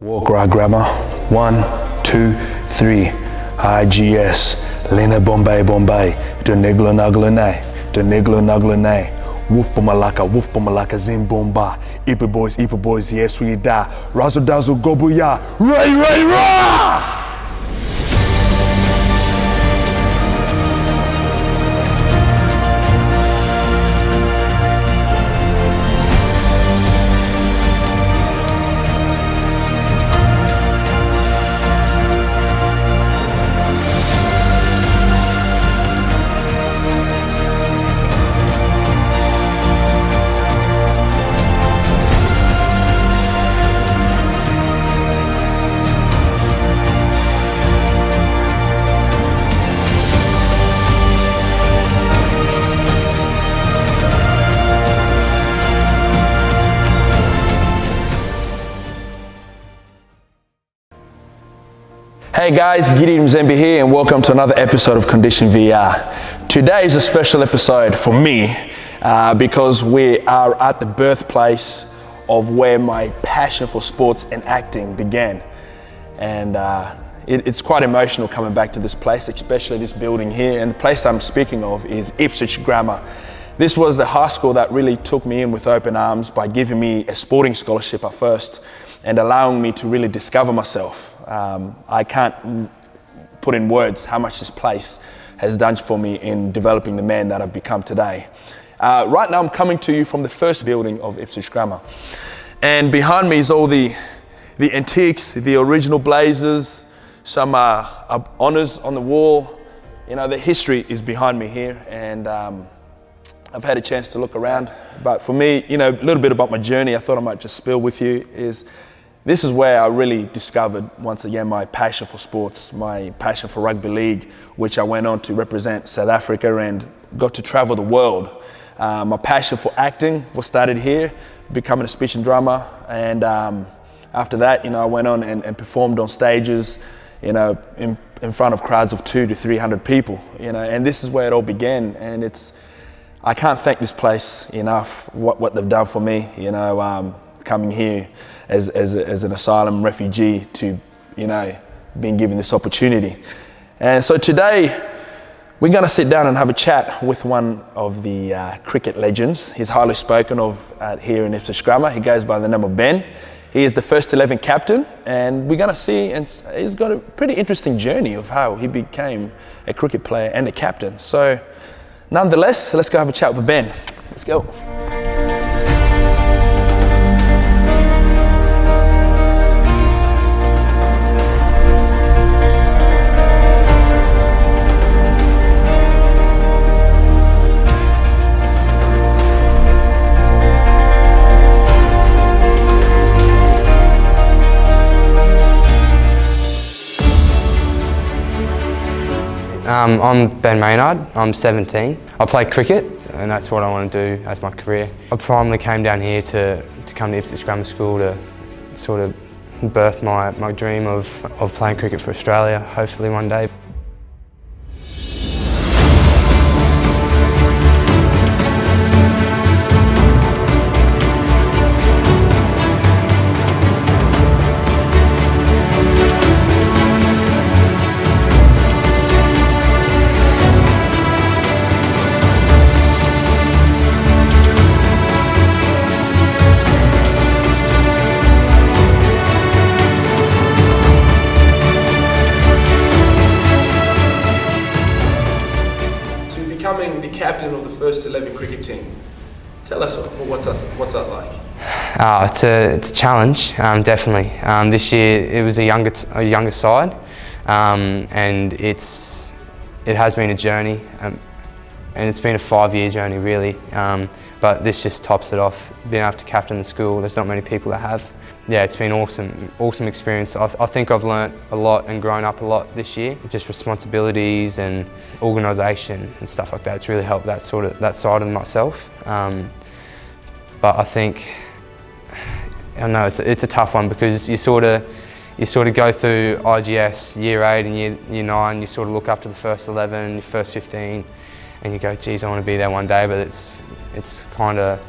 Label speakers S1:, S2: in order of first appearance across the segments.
S1: Walk right grammar. 1, 2, 3. IGS. Lena Bombay Bombay. Denigla Nagla Nay. Denigla Nagla Nay. Woof Bumalaka Zim Bomba. Ipa boys, yes we die. Razzle dazzle gobuya. Ray rah! Hey guys, Gidz here and welcome to another episode of ConditionVR. Today is a special episode for me because we are at the birthplace of where my passion for sports and acting began. And it's quite emotional coming back to this place, especially this building here. And the place I'm speaking of is Ipswich Grammar. This was the high school that really took me in with open arms by giving me a sporting scholarship at first and allowing me to really discover myself. I can't put in words how much this place has done for me in developing the man that I've become today. Right now I'm coming to you from the first building of Ipswich Grammar. And behind me is all the antiques, the original blazers, some honours on the wall. You know, the history is behind me here, and I've had a chance to look around. But for me, you know, a little bit about my journey I thought I might just spill with you is this is where I really discovered, once again, my passion for sports, my passion for rugby league, which I went on to represent South Africa and got to travel the world. My passion for acting was started here, becoming a speech and drama, and after that, you know, I went on and performed on stages, you know, in front of crowds of 200 to 300 people, you know, and this is where it all began. And I can't thank this place enough, what they've done for me, you know, coming here as an asylum refugee to, you know, being given this opportunity. And so today we're going to sit down and have a chat with one of the cricket legends. He's highly spoken of here in Ipswich Grammar. He goes by the name of Ben. He is the first 11 captain, and we're going to see, and he's got a pretty interesting journey of how he became a cricket player and a captain. So nonetheless, let's go have a chat with Ben. Let's go.
S2: I'm Ben Maynard, I'm 17. I play cricket and that's what I want to do as my career. I primarily came down here to come to Ipswich Grammar School to sort of birth my dream of playing cricket for Australia, hopefully one day.
S1: Becoming the captain of the first 11 cricket team. Tell us what's that like?
S2: It's a challenge, definitely. This year it was a younger side, and it has been a journey, and it's been a 5-year journey really. But this just tops it off. Being able to captain the school, there's not many people that have. Yeah, it's been awesome experience. I think I've learnt a lot and grown up a lot this year. Just responsibilities and organisation and stuff like that. It's really helped that side of myself. But I think, I know it's a tough one because you sort of go through IGS year 8 and year 9. You sort of look up to the first 11, your first 15, and you go, geez, I want to be there one day. But it's kind of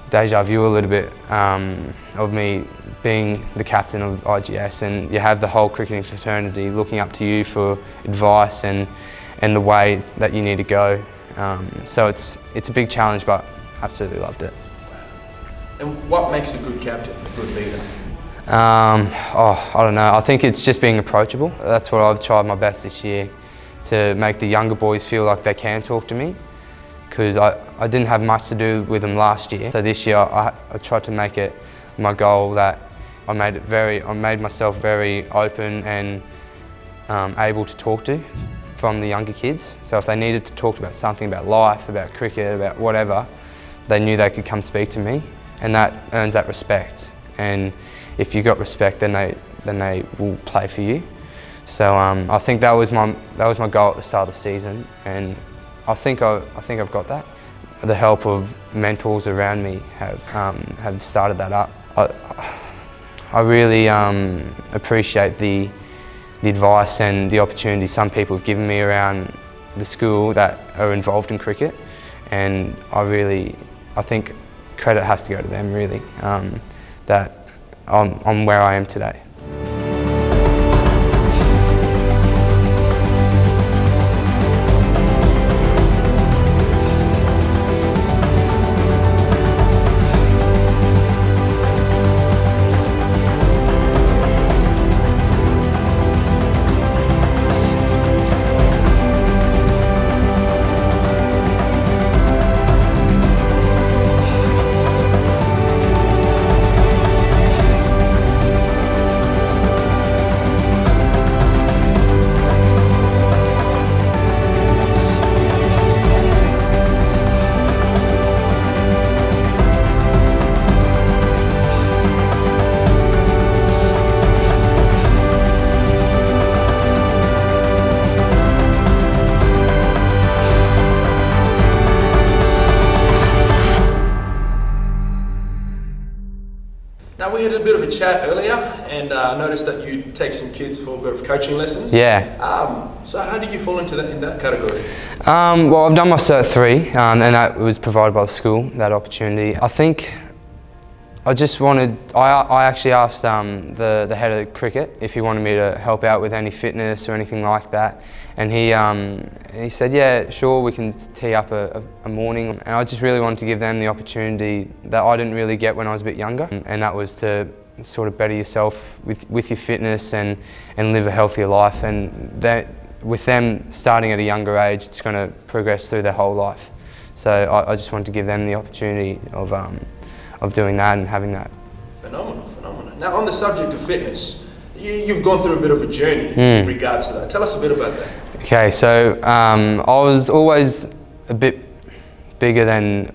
S2: deja vu a little bit of me being the captain of IGS, and you have the whole cricketing fraternity looking up to you for advice and the way that you need to go. So it's a big challenge, but absolutely loved it.
S1: And what makes a good captain, a good leader?
S2: I don't know. I think it's just being approachable. That's what I've tried my best this year, to make the younger boys feel like they can talk to me, because I didn't have much to do with them last year. So this year I tried to make it my goal that I made myself very open and able to talk to from the younger kids. So if they needed to talk about something, about life, about cricket, about whatever, they knew they could come speak to me, and that earns that respect. And if you got respect, then they will play for you. So I think that was my goal at the start of the season, and I think I've got that. The help of mentors around me have started that up. I really appreciate the advice and the opportunity some people have given me around the school that are involved in cricket, and I think credit has to go to them, really, that I'm where I am today.
S1: Now, we had a bit of a chat earlier, and I noticed that you take some kids for a bit of coaching lessons.
S2: Yeah.
S1: So how did you fall into in that category?
S2: Well, I've done my Cert 3, and that was provided by the school, that opportunity. I think I just wanted, I actually asked the head of cricket if he wanted me to help out with any fitness or anything like that. And he said, yeah, sure, we can tee up a morning. And I just really wanted to give them the opportunity that I didn't really get when I was a bit younger. And that was to sort of better yourself with your fitness and live a healthier life. And that, with them starting at a younger age, it's going to progress through their whole life. So I just wanted to give them the opportunity of doing that and having that.
S1: Phenomenal, phenomenal. Now, on the subject of fitness, you've gone through a bit of a journey in regards to that. Tell us a bit about that.
S2: Okay, so I was always a bit bigger than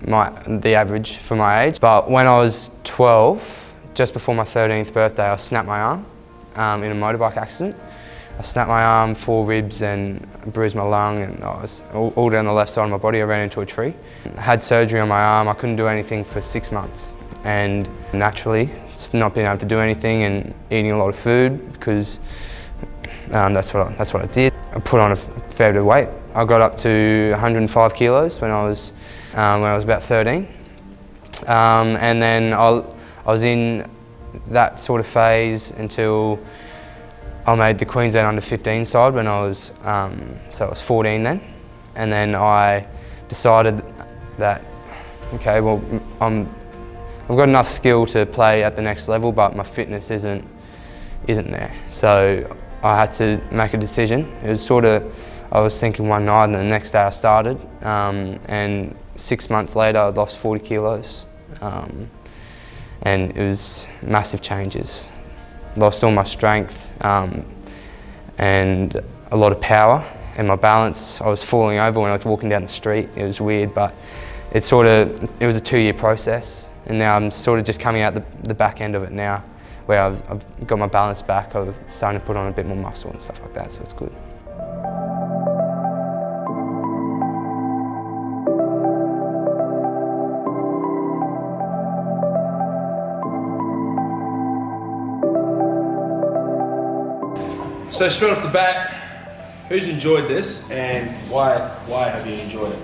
S2: the average for my age, but when I was 12, just before my 13th birthday, I snapped my arm in a motorbike accident. I snapped my arm, 4 ribs, and bruised my lung, and I was all down the left side of my body. I ran into a tree. I had surgery on my arm. I couldn't do anything for 6 months, and naturally, just not being able to do anything and eating a lot of food, because that's what I did. I put on a fair bit of weight. I got up to 105 kilos when I was about 13, and then I was in that sort of phase until I made the Queensland under-15 side when I was, so I was 14 then, and then I decided that, okay, well, I've got enough skill to play at the next level, but my fitness isn't there. So I had to make a decision. It was sort of, I was thinking one night, and the next day I started, and 6 months later I'd lost 40 kilos, and it was massive changes. Lost all my strength and a lot of power, and my balance. I was falling over when I was walking down the street. It was weird, but it was a 2-year process, and now I'm sort of just coming out the back end of it now, where I've got my balance back. I'm starting to put on a bit more muscle and stuff like that, so it's good.
S1: So straight off the bat, who's enjoyed this, and why have you enjoyed it?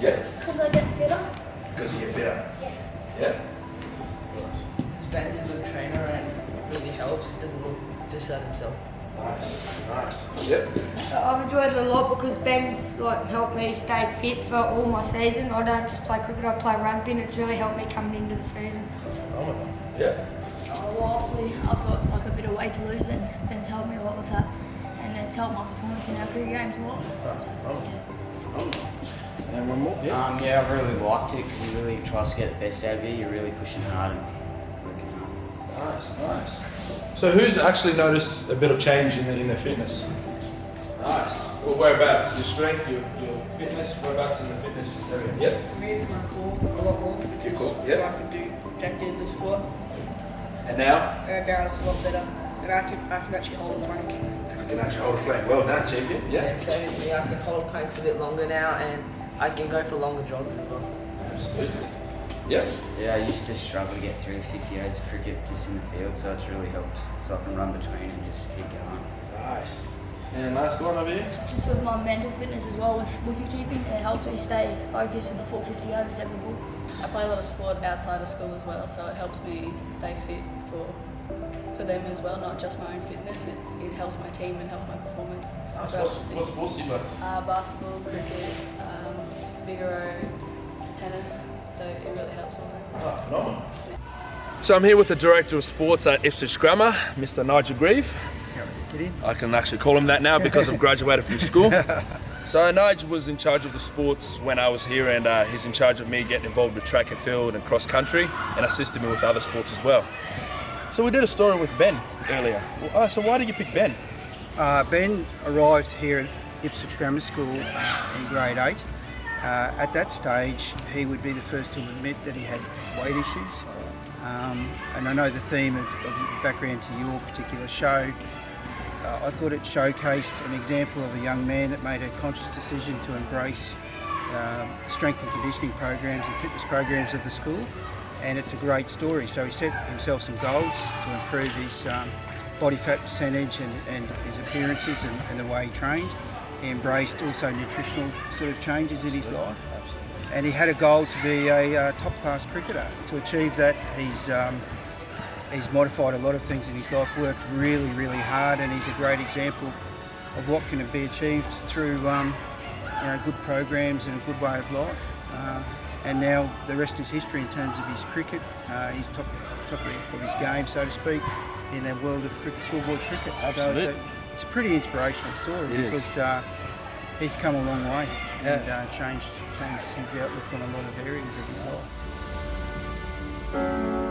S1: Yeah.
S3: Because I get fitter.
S1: Because you get fitter.
S3: Yeah.
S1: Yeah.
S4: Ben's a good trainer
S3: helps. He doesn't look just at himself.
S1: Nice. Yep.
S4: I've enjoyed it a lot because Ben's helped me stay fit for all my season. I don't just play cricket, I play rugby, and it's really helped me coming into the season.
S1: Phenomenal. Yeah.
S5: Well, obviously I've got a bit of weight to lose, and Ben's helped me a lot with that, and it's helped my performance in our cricket games a lot.
S1: Nice. And one more. Yeah.
S6: Yeah, I've really liked it because you really tries to get the best out of you. You're really pushing hard and working hard.
S1: Nice. So who's actually noticed a bit of change in their fitness? Nice. Well, whereabouts? Your strength, your fitness, whereabouts in the fitness area? Yep.
S3: For me, it's my core a lot more.
S1: Your core,
S3: So
S1: yep.
S3: I can do jack deadlift squat,
S1: And now?
S3: and now it's a lot better. And I can actually hold a plank.
S1: You can actually hold a plank. Well done, champion. Yeah.
S3: Yeah, so I can hold planks a bit longer now, and I can go for longer jogs as well.
S1: Absolutely. Yep.
S6: Yeah, I used to struggle to get through 50 overs of cricket just in the field, so it's really helped. So I can run between and just keep going.
S1: Nice. And last one over here.
S5: Just with my mental fitness as well, with wicket keeping, it helps me stay focused with the full 50 overs every ball.
S7: I play a lot of sport outside of school as well, so it helps me stay fit for them as well, not just my own fitness. It helps my team and helps my performance.
S1: What sports do you play?
S7: Basketball, cricket, vigoro, tennis, so it really helps all that.
S1: Oh, phenomenal. So I'm here with the Director of Sports at Ipswich Grammar, Mr. Nigel Grieve. I can actually call him that now because I've graduated from school. So Nigel was in charge of the sports when I was here, and he's in charge of me getting involved with track and field and cross country, and assisting me with other sports as well. So we did a story with Ben earlier. So why did you pick Ben?
S8: Ben arrived here at Ipswich Grammar School in grade 8. At that stage, he would be the first to admit that he had weight issues. And I know the theme of background to your particular show. I thought it showcased an example of a young man that made a conscious decision to embrace strength and conditioning programs and fitness programs of the school. And it's a great story. So he set himself some goals to improve his body fat percentage and his appearances and the way he trained. He embraced also nutritional sort of changes in his life. And he had a goal to be a top-class cricketer. To achieve that, he's modified a lot of things in his life, worked really, really hard, and he's a great example of what can be achieved through good programs and a good way of life. And now the rest is history in terms of his cricket. He's top of his game, so to speak, in the world of schoolboy cricket.
S1: Absolutely.
S8: So it's a pretty inspirational story because he's come a long way and changed his outlook on a lot of areas of his life.